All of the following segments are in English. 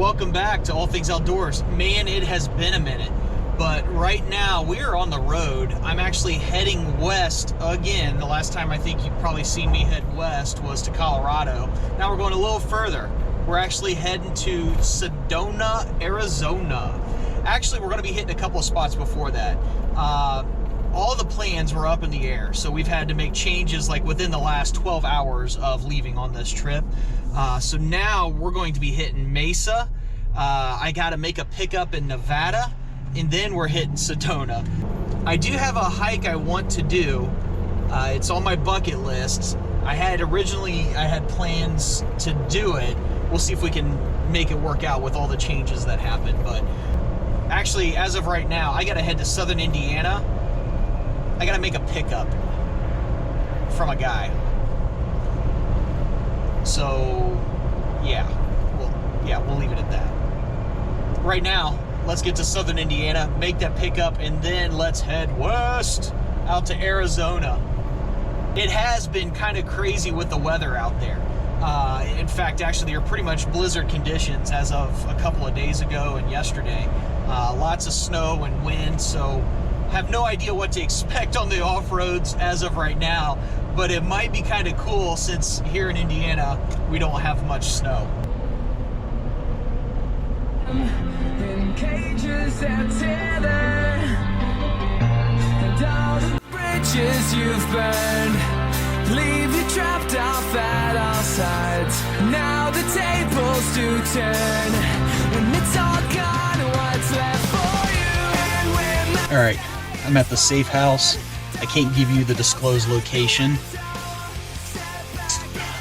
welcome back to All Things Outdoors. Man, it has been a minute, but right now we are on the road. I'm actually heading west again. The last time I think you've probably seen me head west was to Colorado. Now we're going a little further. We're actually heading to Sedona, Arizona. Actually, we're going to be hitting a couple of spots before that. All the plans were up in the air, so we've had to make changes like within the last 12 hours of leaving on this trip. So now we're going to be hitting Mesa. I got to make a pickup in Nevada, and then we're hitting Sedona. I do have a hike I want to do. It's on my bucket list. I had plans to do it. We'll see if we can make it work out with all the changes that happened. But actually, as of right now, I got to head to southern Indiana. I got to make a pickup from a guy. So, we'll leave it at that. Right now, let's get to southern Indiana, make that pickup, and then let's head west out to Arizona. It has been kind of crazy with the weather out there. In fact, actually, there are pretty much blizzard conditions as of a couple of days ago and yesterday. Lots of snow and wind, so have no idea what to expect on the off-roads as of right now, but it might be kind of cool since here in Indiana, we don't have much snow. In cages that tether, and all the bridges you've burned leave you trapped off at all sides. Now the tables do turn. When it's all gone, what's left for you? All right, I'm at the safe house. I can't give you the disclosed location.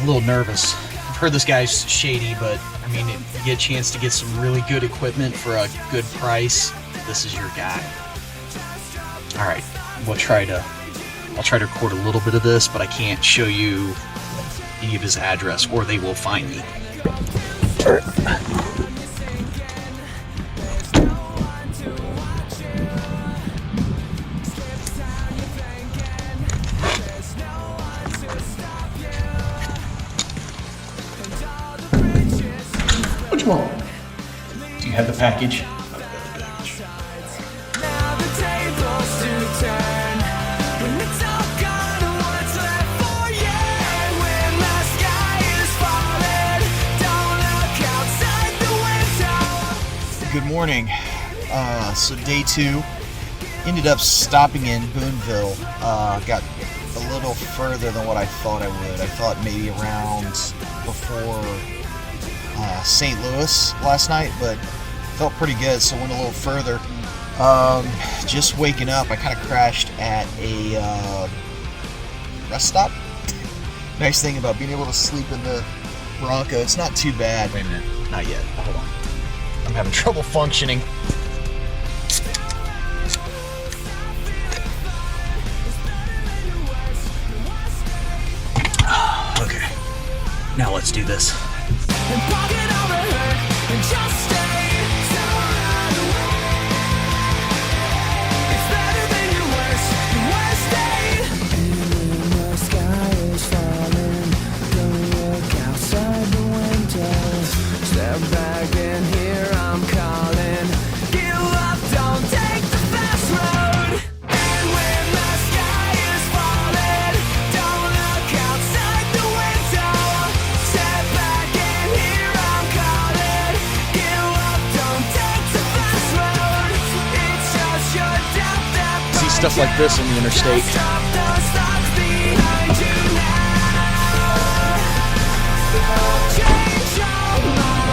A little nervous. I've heard this guy's shady, but I mean, if you get a chance to get some really good equipment for a good price, this is your guy. All right, I'll try to record a little bit of this, but I can't show you any of his address or they will find me. All right. What you want? Do you have the package? Good morning. So day 2, ended up stopping in Boonville. Got a little further than what I thought I would. I thought maybe around before St. Louis last night, but felt pretty good, so went a little further. Just waking up, I kind of crashed at a rest stop. Nice thing about being able to sleep in the Bronco, it's not too bad. Wait a minute, not yet. Hold on. I'm having trouble functioning. Okay, now let's do this. Back in here, I'm calling. Give up, don't take the fast road. And when the sky is falling, don't look outside the window. Step back in here, I'm calling. Give up, don't take the fast road. It's just your doubt that See stuff like this on the interstate. stop those thoughts behind you now. Change your mind.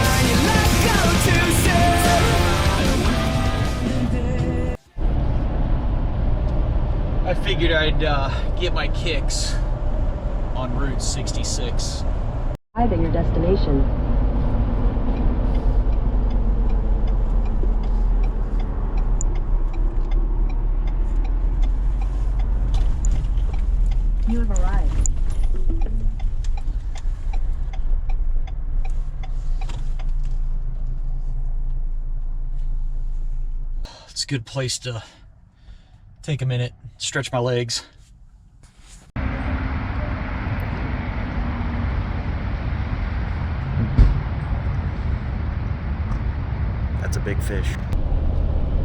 I figured I'd get my kicks on Route 66. Arrive at your destination. You have arrived. It's a good place to take a minute, stretch my legs. big fish.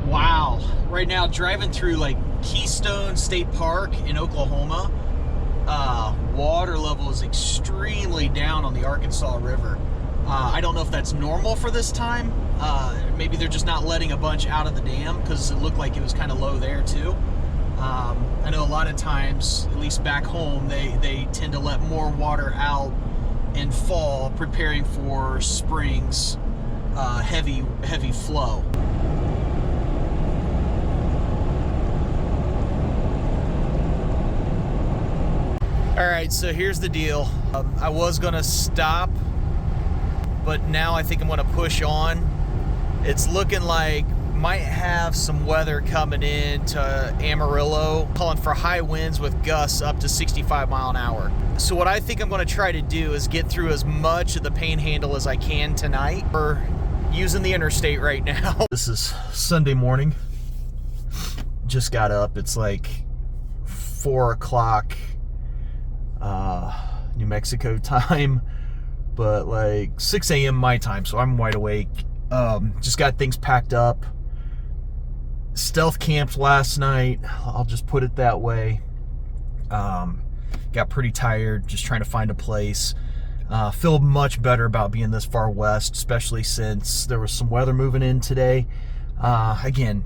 Wow. Right now, driving through like Keystone State Park in Oklahoma, water level is extremely down on the Arkansas River. I don't know if that's normal for this time. Maybe they're just not letting a bunch out of the dam because it looked like it was kind of low there too. I know a lot of times, at least back home, they tend to let more water out in fall, preparing for spring's heavy flow. All right, so here's the deal. I was gonna stop, but now I think I'm gonna push on. It's looking like might have some weather coming in to Amarillo, calling for high winds with gusts up to 65 mile an hour. So what I think I'm gonna try to do is get through as much of the Panhandle as I can tonight. We're using the interstate right now. This is Sunday morning. Just got up. It's like 4 o'clock New Mexico time, but like 6 a.m. my time, so I'm wide awake. Just got things packed up. Stealth camped last night, I'll just put it that way. Got pretty tired just trying to find a place. Feel much better about being this far west, especially since there was some weather moving in today. Again,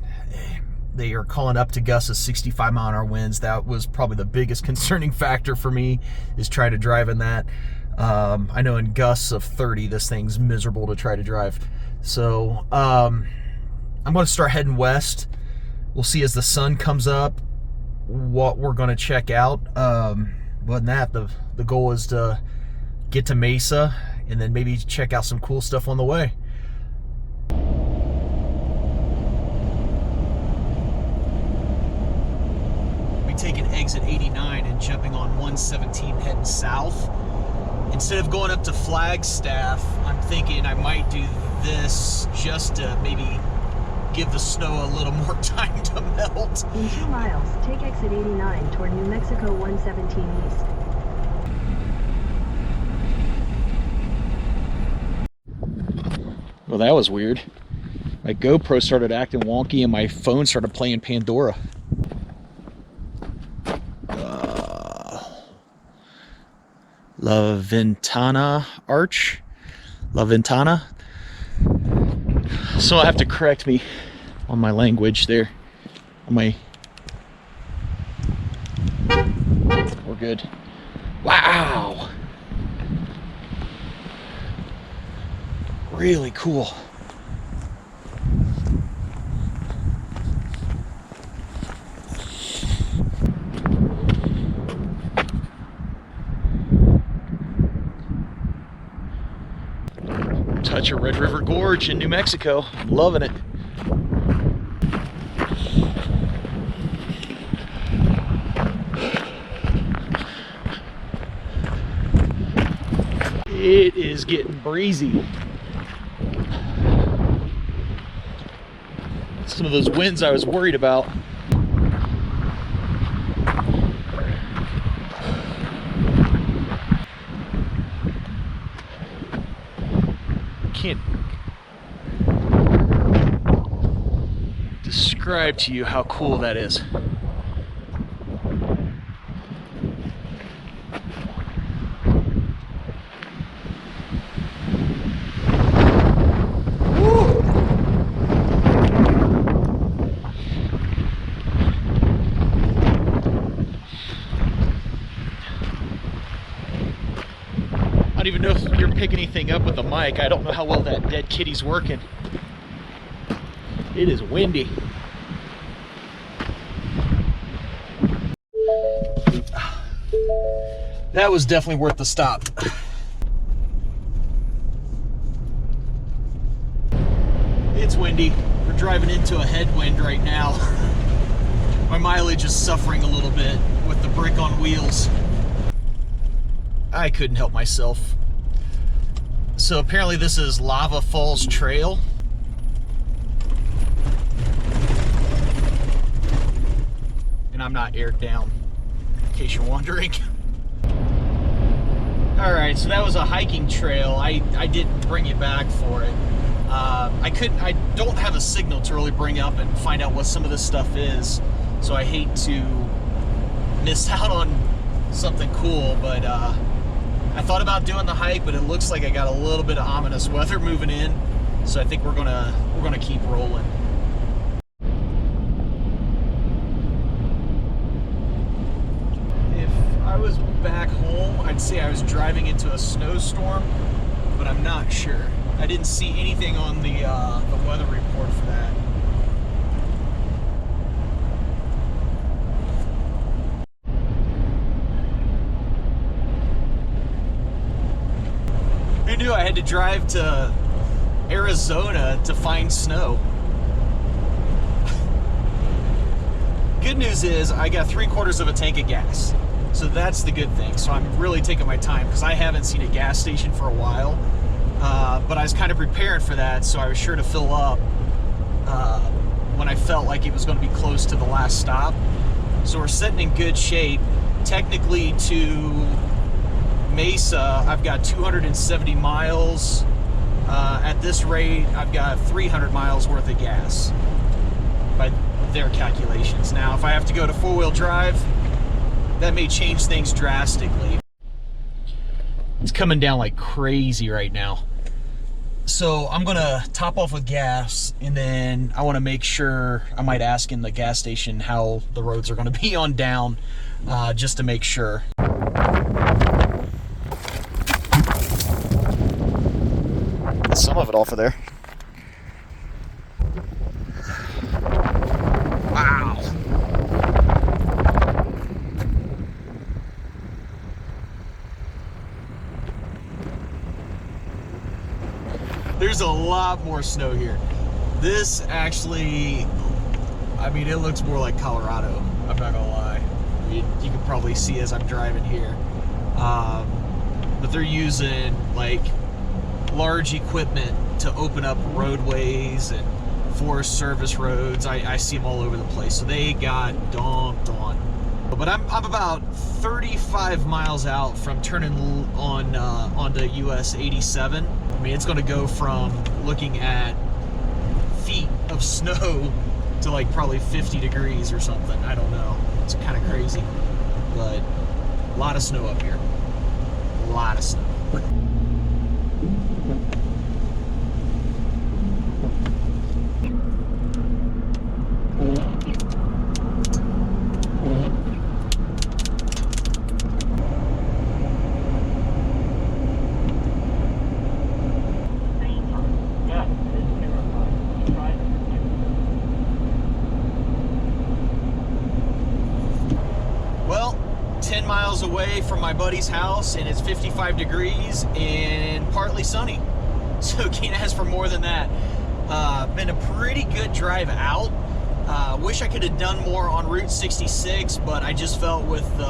they are calling up to gusts of 65 mile an hour winds. That was probably the biggest concerning factor for me, is try to drive in that. I know in gusts of 30, this thing's miserable to try to drive. So I'm going to start heading west. We'll see as the sun comes up what we're going to check out. Other than that, the goal is to get to Mesa and then maybe check out some cool stuff on the way. Taking exit 89 and jumping on 117 heading south. Instead of going up to Flagstaff, I'm thinking I might do this just to maybe give the snow a little more time to melt. In 2 miles, take exit 89 toward New Mexico 117 east. Well, that was weird. My GoPro started acting wonky and my phone started playing Pandora. La Ventana Arch. La Ventana. So I have to correct me on my language there. We're good. Wow. Really cool. Touch of Red River Gorge in New Mexico. I'm loving it. It is getting breezy. Some of those winds I was worried about. Can't describe to you how cool that is. I don't even know if you're picking anything up with the mic. I don't know how well that dead kitty's working. It is windy. That was definitely worth the stop. It's windy. We're driving into a headwind right now. My mileage is suffering a little bit with the brick on wheels. I couldn't help myself. So apparently this is Lava Falls Trail. And I'm not aired down, in case you're wondering. Alright, so that was a hiking trail. I didn't bring you back for it. I don't have a signal to really bring up and find out what some of this stuff is, so I hate to miss out on something cool. But I thought about doing the hike, but it looks like I got a little bit of ominous weather moving in, so I think we're gonna keep rolling. If I was back home, I'd say I was driving into a snowstorm, but I'm not sure. I didn't see anything on the weather report for that. Who knew I had to drive to Arizona to find snow? Good news is I got 3/4 of a tank of gas, so that's the good thing. So I'm really taking my time because I haven't seen a gas station for a while. But I was kind of preparing for that, so I was sure to fill up when I felt like it was going to be close to the last stop. So we're sitting in good shape. Technically to Mesa, I've got 270 miles. At this rate, I've got 300 miles worth of gas by their calculations. Now, if I have to go to four-wheel drive, that may change things drastically. It's coming down like crazy right now. So I'm gonna top off with gas, and then I want to make sure, I might ask in the gas station how the roads are gonna be on down, just to make sure. Got some of it off of there. Wow. There's a lot more snow here. This actually, I mean, it looks more like Colorado. I'm not gonna lie. You can probably see as I'm driving here. But they're using like large equipment to open up roadways and Forest Service roads. I see them all over the place. So they got dumped on. But I'm about 35 miles out from turning on onto US 87. I mean, it's going to go from looking at feet of snow to like probably 50 degrees or something. I don't know. It's kind of crazy. But a lot of snow up here. A lot of snow. Well, 10 miles away from my buddy's house, and it's 55 degrees and partly sunny. So can't ask for more than that. Been a pretty good drive out. Wish I could have done more on Route 66, but I just felt with the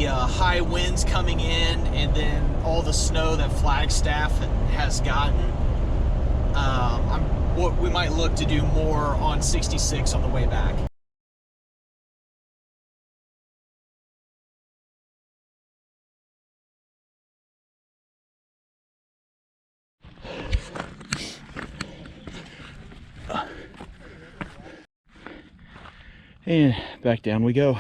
high winds coming in and then all the snow that Flagstaff has gotten, we might look to do more on 66 on the way back. And back down we go.